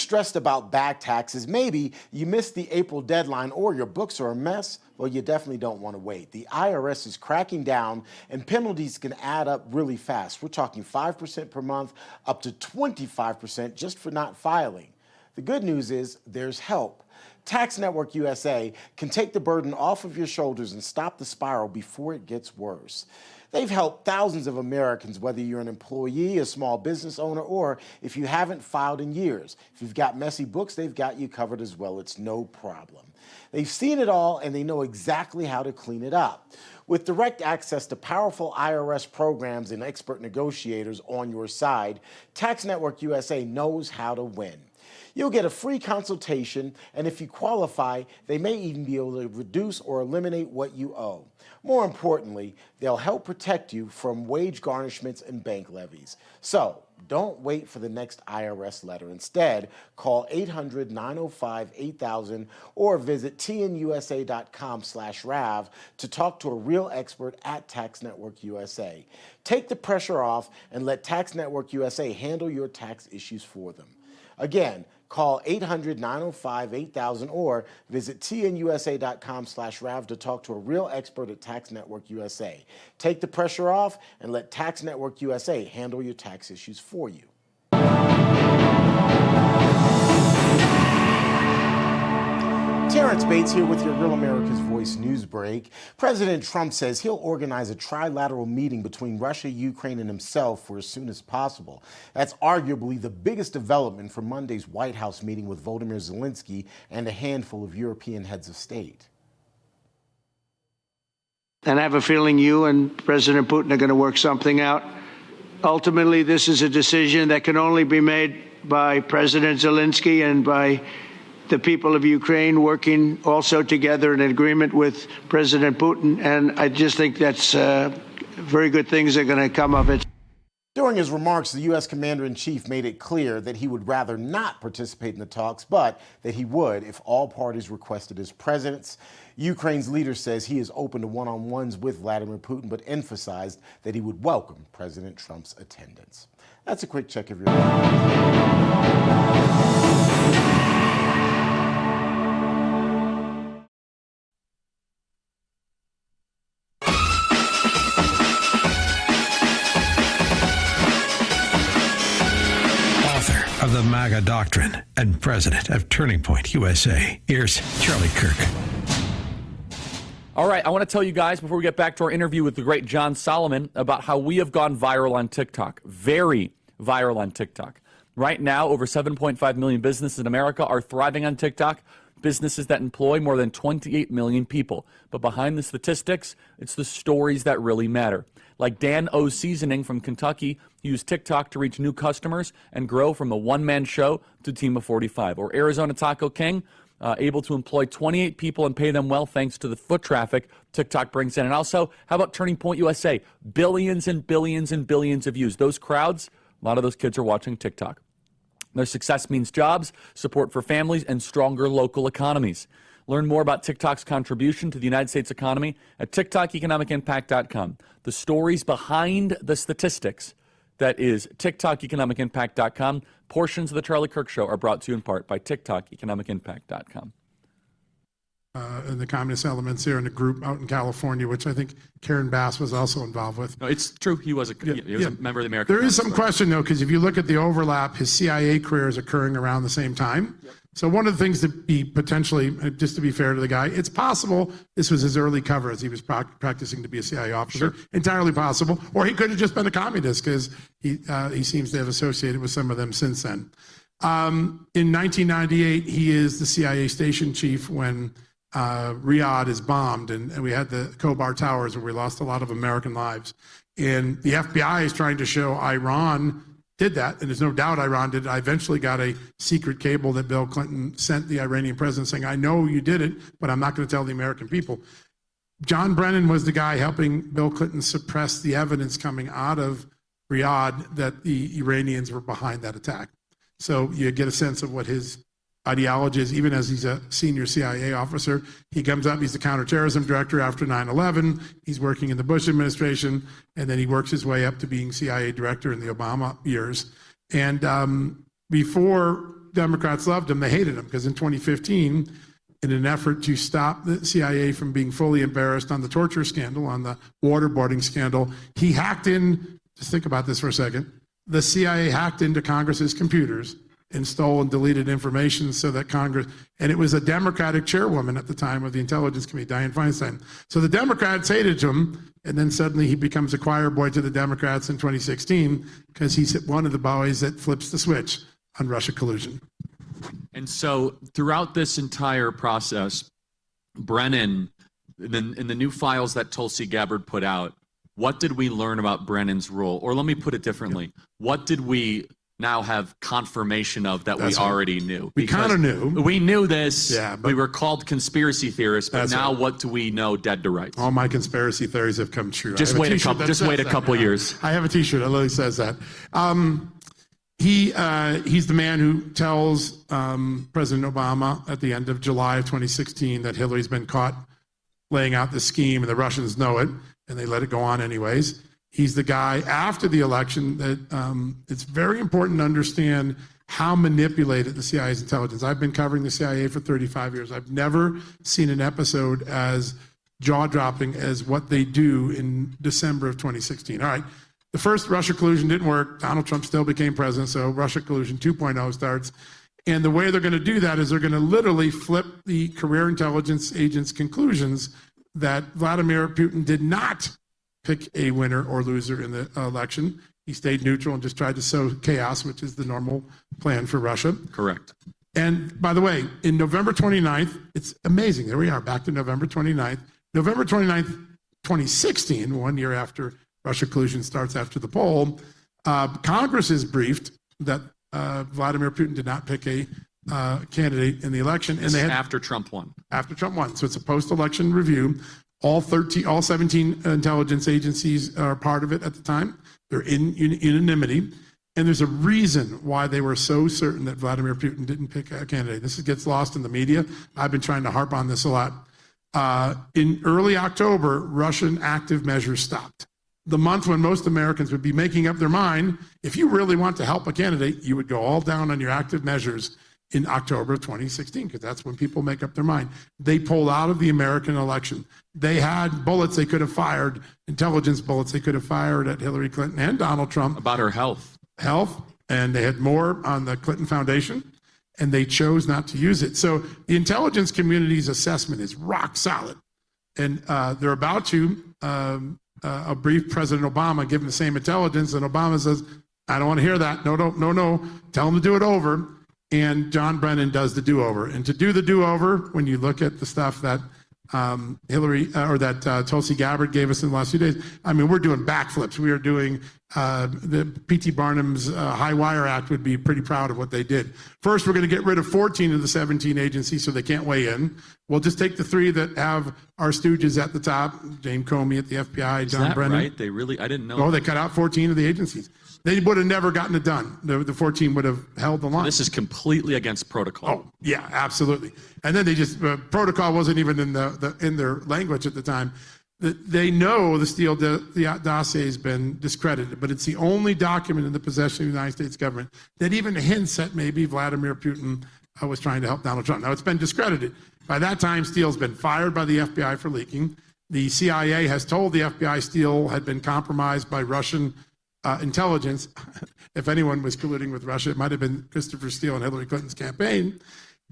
stressed about back taxes, maybe you missed the April deadline, or your books are a mess, well, you definitely don't want to wait. The IRS is cracking down, and penalties can add up really fast. We're talking 5% per month, up to 25% just for not filing. The good news is there's help. Tax Network USA can take the burden off of your shoulders and stop the spiral before it gets worse. They've helped thousands of Americans, whether you're an employee, a small business owner, or if you haven't filed in years. If you've got messy books, they've got you covered as well. It's no problem. They've seen it all, and they know exactly how to clean it up. With direct access to powerful IRS programs and expert negotiators on your side, Tax Network USA knows how to win. You'll get a free consultation, and if you qualify, they may even be able to reduce or eliminate what you owe. More importantly, they'll help protect you from wage garnishments and bank levies. So don't wait for the next IRS letter. Instead, call 800-905-8000 or visit tnusa.com/RAV to talk to a real expert at Tax Network USA. Take the pressure off and let Tax Network USA handle your tax issues for them. Again, call 800-905-8000 or visit tnusa.com/RAV to talk to a real expert at Tax Network USA. Take the pressure off and let Tax Network USA handle your tax issues for you. Terrence Bates here with your Real America's Voice news break. President Trump says he'll organize a trilateral meeting between Russia, Ukraine, and himself for as soon as possible. That's arguably the biggest development from Monday's White House meeting with Volodymyr Zelensky and a handful of European heads of state. And I have a feeling you and President Putin are going to work something out. Ultimately, this is a decision that can only be made by President Zelensky and by the people of Ukraine working also together in agreement with President Putin. And I just think that's very good things are going to come of it. During his remarks, the U.S. Commander-in-Chief made it clear that he would rather not participate in the talks, but that he would if all parties requested as presidents. Ukraine's leader says he is open to one-on-ones with Vladimir Putin, but emphasized that he would welcome President Trump's attendance. That's a quick check of your... of the MAGA doctrine and president of Turning Point USA. Here's Charlie Kirk. All right, I want to tell you guys before we get back to our interview with the great John Solomon about how we have gone viral on TikTok. Very viral on TikTok. Right now, over 7.5 million businesses in America are thriving on TikTok. Businesses that employ more than 28 million people. But behind the statistics, it's the stories that really matter. Like Dan O. Seasoning from Kentucky, he used TikTok to reach new customers and grow from a one-man show to a team of 45. Or Arizona Taco King, able to employ 28 people and pay them well thanks to the foot traffic TikTok brings in. And also, how about Turning Point USA? Billions and billions and billions of views. Those crowds, a lot of those kids are watching TikTok. Their success means jobs, support for families, and stronger local economies. Learn more about TikTok's contribution to the United States economy at TikTokeconomicimpact.com. The stories behind the statistics, that is TikTokeconomicimpact.com. Portions of the Charlie Kirk Show are brought to you in part by TikTokeconomicimpact.com. And the communist elements here in a group out in California, which I think Karen Bass was also involved with. No, it's true. He was a member of the American. There is some question, though, because if you look at the overlap, his CIA career is occurring around the same time. Yep. So one of the things to be potentially, just to be fair to the guy, it's possible this was his early cover as he was practicing to be a CIA officer. Sure. Entirely possible. Or he could have just been a communist because he seems to have associated with some of them since then. In 1998, he is the CIA station chief when Riyadh is bombed, and we had the Khobar Towers where we lost a lot of American lives. And the FBI is trying to show Iran did that, and there's no doubt Iran did it. I eventually got a secret cable that Bill Clinton sent the Iranian president saying, I know you did it, but I'm not going to tell the American people. John Brennan was the guy helping Bill Clinton suppress the evidence coming out of Riyadh that the Iranians were behind that attack. So you get a sense of what his ideology is, even as he's a senior CIA officer. He comes up, he's the counterterrorism director after 9/11. He's working in the Bush administration, and then he works his way up to being CIA director in the Obama years. And before Democrats loved him, they hated him, because in 2015, in an effort to stop the CIA from being fully embarrassed on the torture scandal, on the waterboarding scandal, he hacked in, just think about this for a second, the CIA hacked into Congress's computers and stole and deleted information so that Congress, and it was a Democratic chairwoman at the time of the Intelligence Committee, Dianne Feinstein. So the Democrats hated him, and then suddenly he becomes a choir boy to the Democrats in 2016 because he's one of the boys that flips the switch on Russia collusion. And so throughout this entire process, Brennan, in the new files that Tulsi Gabbard put out, what did we learn about Brennan's role? Or let me put it differently. What did we now have confirmation of that we already knew? We kind of knew. We knew this. Yeah, but we were called conspiracy theorists, but now what do we know dead to rights? All my conspiracy theories have come true. Just wait a couple years. I have a T-shirt that literally says that. He's the man who tells President Obama at the end of July of 2016 that Hillary's been caught laying out this scheme, and the Russians know it, and they let it go on anyways. He's the guy after the election that it's very important to understand how manipulated the CIA's intelligence. I've been covering the CIA for 35 years. I've never seen an episode as jaw-dropping as what they do in December of 2016. All right, the first Russia collusion didn't work. Donald Trump still became president, so Russia collusion 2.0 starts. And the way they're going to do that is they're going to literally flip the career intelligence agents' conclusions that Vladimir Putin did not pick a winner or loser in the election. He stayed neutral and just tried to sow chaos, which is the normal plan for Russia. Correct. And by the way, in November 29th, it's amazing. There we are, back to November 29th. November 29th, 2016, 1 year after Russia collusion starts after the poll, Congress is briefed that Vladimir Putin did not pick a candidate in the election. And they had after Trump won. After Trump won. So it's a post-election review. All 17 intelligence agencies are part of it at the time. They're in unanimity. And there's a reason why they were so certain that Vladimir Putin didn't pick a candidate. This gets lost in the media. I've been trying to harp on this a lot. In early October, Russian active measures stopped. The month when most Americans would be making up their mind, if you really want to help a candidate, you would go all down on your active measures in October of 2016, because that's when people make up their mind. They pulled out of the American election. They had bullets they could have fired, intelligence bullets they could have fired at Hillary Clinton and Donald Trump. About her health. And they had more on the Clinton Foundation, and they chose not to use it. So the intelligence community's assessment is rock solid. And they're about to brief President Obama, give him the same intelligence, and Obama says, I don't want to hear that. No. Tell him to do it over. And John Brennan does the do-over. And to do the do-over, when you look at the stuff that Tulsi Gabbard gave us in the last few days, I mean, we're doing backflips. We are doing the P.T. Barnum's High Wire Act would be pretty proud of what they did. First, we're going to get rid of 14 of the 17 agencies so they can't weigh in. We'll just take the 3 that have our stooges at the top, James Comey at the FBI, John Brennan. Right? They really, I didn't know. Oh, they cut out 14 of the agencies. They would have never gotten it done. The 14 would have held the line. This is completely against protocol. Oh, yeah, absolutely. And then they just, protocol wasn't even in their language at the time. They know the Steele Dossier has been discredited, but it's the only document in the possession of the United States government that even hints at maybe Vladimir Putin was trying to help Donald Trump. Now, it's been discredited. By that time, Steele's been fired by the FBI for leaking. The CIA has told the FBI Steele had been compromised by Russian intelligence. If anyone was colluding with Russia, it might have been Christopher Steele and Hillary Clinton's campaign.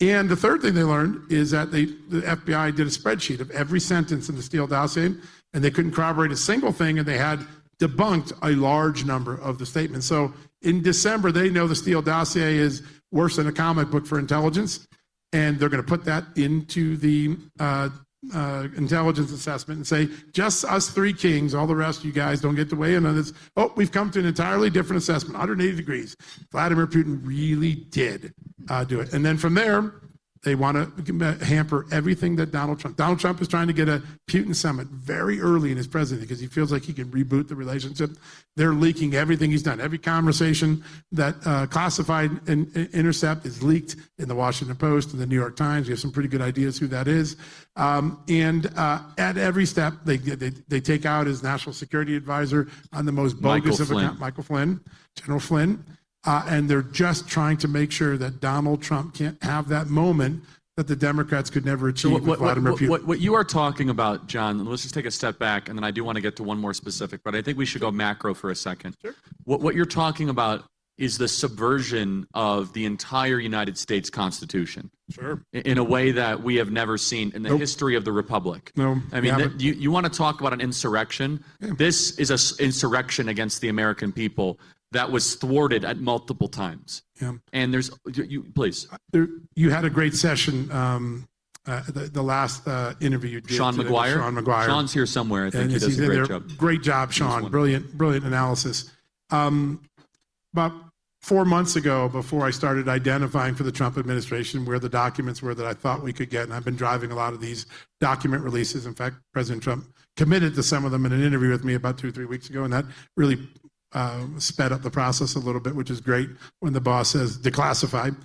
And the third thing they learned is that the FBI did a spreadsheet of every sentence in the Steele dossier, and they couldn't corroborate a single thing, and they had debunked a large number of the statements. So in December, they know the Steele dossier is worse than a comic book for intelligence, and they're going to put that into the intelligence assessment and say, just us 3 kings, all the rest you guys don't get to weigh in on this. Oh, we've come to an entirely different assessment, 180 degrees. Vladimir Putin really did do it. And then from there, they want to hamper everything that Donald Trump is trying to get a Putin summit very early in his presidency because he feels like he can reboot the relationship. They're leaking everything he's done. Every conversation that classified and intercept is leaked in the Washington Post and the New York Times. We have some pretty good ideas who that is. And at every step, they take out his national security advisor on the most bogus of account, Michael Flynn, General Flynn. And they're just trying to make sure that Donald Trump can't have that moment that the Democrats could never achieve with Vladimir Putin. What you are talking about, John, let's just take a step back, and then I do want to get to one more specific, but I think we should go macro for a second. Sure. What you're talking about is the subversion of the entire United States Constitution. Sure. In a way that we have never seen in the history of the Republic. No. I mean, you want to talk about an insurrection? Yeah. This is an insurrection against the American people that was thwarted at multiple times. Yeah. And there's, please. You had a great session, the last interview you did. Sean McGuire? Sean McGuire. Sean's here somewhere. I think he does a great job. Great job, Sean. Brilliant analysis. About 4 months ago, before I started identifying for the Trump administration where the documents were that I thought we could get, and I've been driving a lot of these document releases. In fact, President Trump committed to some of them in an interview with me about 2 or 3 weeks ago, and that really sped up the process a little bit, which is great when the boss says declassified.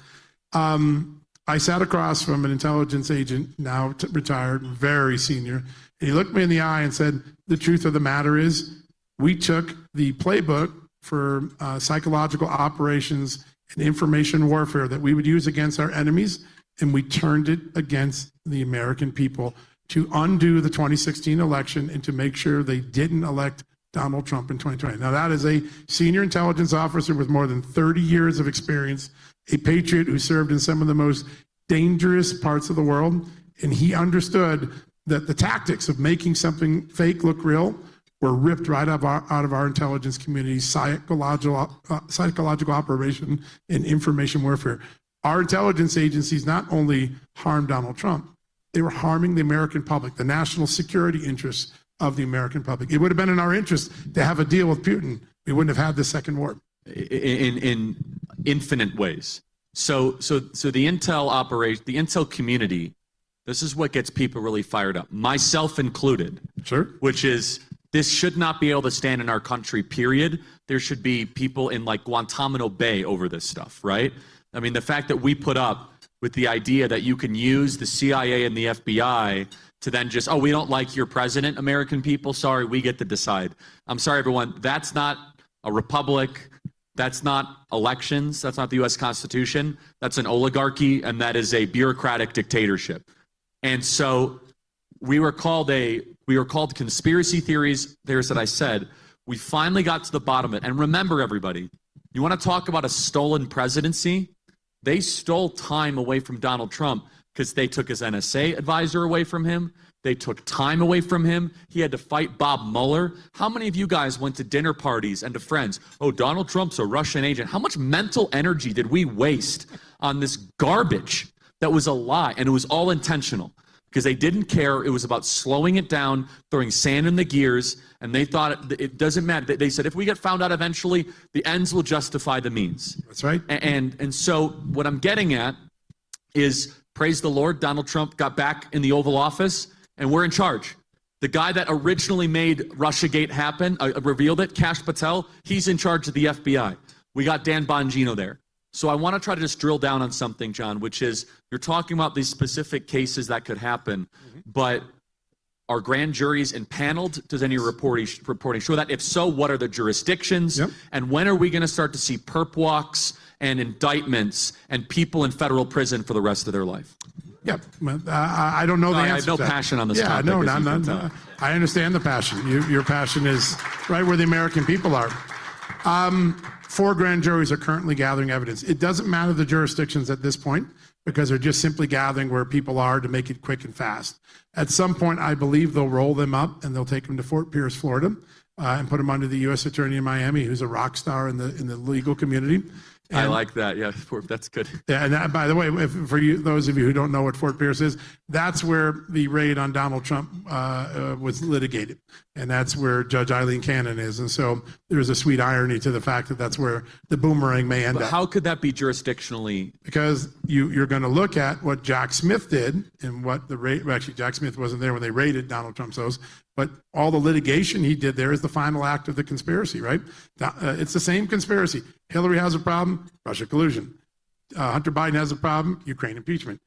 I sat across from an intelligence agent, now retired, very senior, and he looked me in the eye and said, the truth of the matter is, we took the playbook for psychological operations and information warfare that we would use against our enemies, and we turned it against the American people to undo the 2016 election and to make sure they didn't elect Donald Trump in 2020. Now, that is a senior intelligence officer with more than 30 years of experience, a patriot who served in some of the most dangerous parts of the world, and he understood that the tactics of making something fake look real were ripped right out of our intelligence community, psychological operation and information warfare. Our intelligence agencies not only harmed Donald Trump, they were harming the American public, the national security interests of the American public. It would have been in our interest to have a deal with Putin. We wouldn't have had the second war. In infinite ways. So the intel operation, the intel community, this is what gets people really fired up, myself included. Sure. Which is, this should not be able to stand in our country, period. There should be people in like Guantanamo Bay over this stuff, right? I mean, the fact that we put up with the idea that you can use the CIA and the FBI to then just, oh, we don't like your president, American people, sorry, we get to decide. I'm sorry, everyone, that's not a republic, that's not elections, that's not the U.S. Constitution, that's an oligarchy, and that is a bureaucratic dictatorship. And so we were called conspiracy theories that I said. We finally got to the bottom of it. And remember, everybody, you want to talk about a stolen presidency? They stole time away from Donald Trump because they took his NSA advisor away from him. They took time away from him. He had to fight Bob Mueller. How many of you guys went to dinner parties and to friends? Oh, Donald Trump's a Russian agent. How much mental energy did we waste on this garbage that was a lie? And it was all intentional because they didn't care. It was about slowing it down, throwing sand in the gears, and they thought it doesn't matter. They said, if we get found out eventually, the ends will justify the means. That's right. And so what I'm getting at is, praise the Lord, Donald Trump got back in the Oval Office, and we're in charge. The guy that originally made Russiagate happen, revealed it, Kash Patel, he's in charge of the FBI. We got Dan Bongino there. So I want to try to just drill down on something, John, which is, you're talking about these specific cases that could happen, but are grand juries impaneled? Does any reporting show that? If so, what are the jurisdictions? Yep. And when are we going to start to see perp walks and indictments and people in federal prison for the rest of their life? Yeah, I don't know the answer. I have no passion on this topic. No, I understand the passion. Your passion is right where the American people are. 4 grand juries are currently gathering evidence. It doesn't matter the jurisdictions at this point because they're just simply gathering where people are to make it quick and fast. At some point, I believe they'll roll them up and they'll take them to Fort Pierce, Florida, and put them under the U.S. Attorney in Miami, who's a rock star in the legal community. And, I like that. Yeah, that's good. Yeah, and that, by the way, for you, those of you who don't know what Fort Pierce is, that's where the raid on Donald Trump was litigated, and that's where Judge Eileen Cannon is. And so there's a sweet irony to the fact that that's where the boomerang may end up. How could that be jurisdictionally? Because you're going to look at what Jack Smith did and what the raid. Well, actually, Jack Smith wasn't there when they raided Donald Trump's house. But all the litigation he did there is the final act of the conspiracy, right? It's the same conspiracy. Hillary has a problem, Russia collusion. Hunter Biden has a problem, Ukraine impeachment.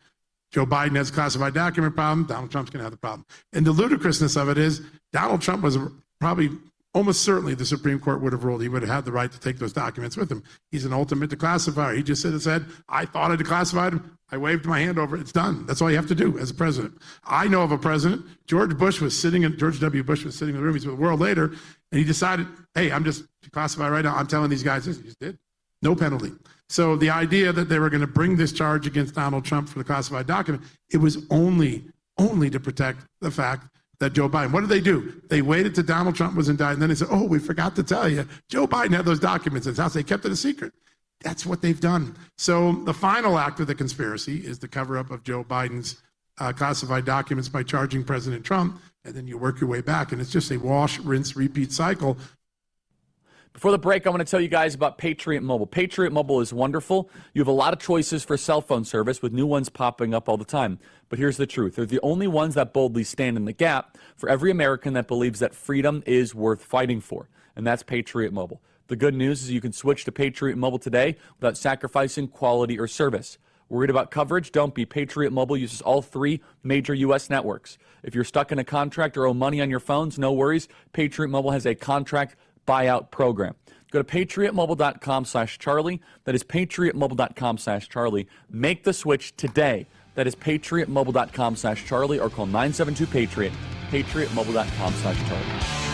Joe Biden has a classified document problem, Donald Trump's going to have the problem. And the ludicrousness of it is Donald Trump was probably almost certainly the Supreme Court would have ruled he would have had the right to take those documents with him. He's an ultimate declassifier. He just said, I thought I declassified them. I waved my hand over it. It's done. That's all you have to do as a president. I know of a president. George W. Bush was sitting in the room. He's with the world later, and he decided, hey, I'm just declassified right now. I'm telling these guys this. He just did. No penalty. So the idea that they were going to bring this charge against Donald Trump for the classified document, it was only to protect the fact that Joe Biden, what did they do? They waited till Donald Trump was indicted, and then they said, oh, we forgot to tell you, Joe Biden had those documents in his house. They kept it a secret. That's what they've done. So the final act of the conspiracy is the cover-up of Joe Biden's classified documents by charging President Trump, and then you work your way back, and it's just a wash, rinse, repeat cycle. Before the break, I want to tell you guys about Patriot Mobile. Patriot Mobile is wonderful. You have a lot of choices for cell phone service with new ones popping up all the time. But here's the truth. They're the only ones that boldly stand in the gap for every American that believes that freedom is worth fighting for. And that's Patriot Mobile. The good news is you can switch to Patriot Mobile today without sacrificing quality or service. Worried about coverage? Don't be. Patriot Mobile uses all 3 major U.S. networks. If you're stuck in a contract or owe money on your phones, no worries. Patriot Mobile has a contract buyout program. Go to patriotmobile.com/Charlie. That is patriotmobile.com/Charlie. Make the switch today. That is patriotmobile.com/Charlie or call 972-PATRIOT, patriotmobile.com/Charlie.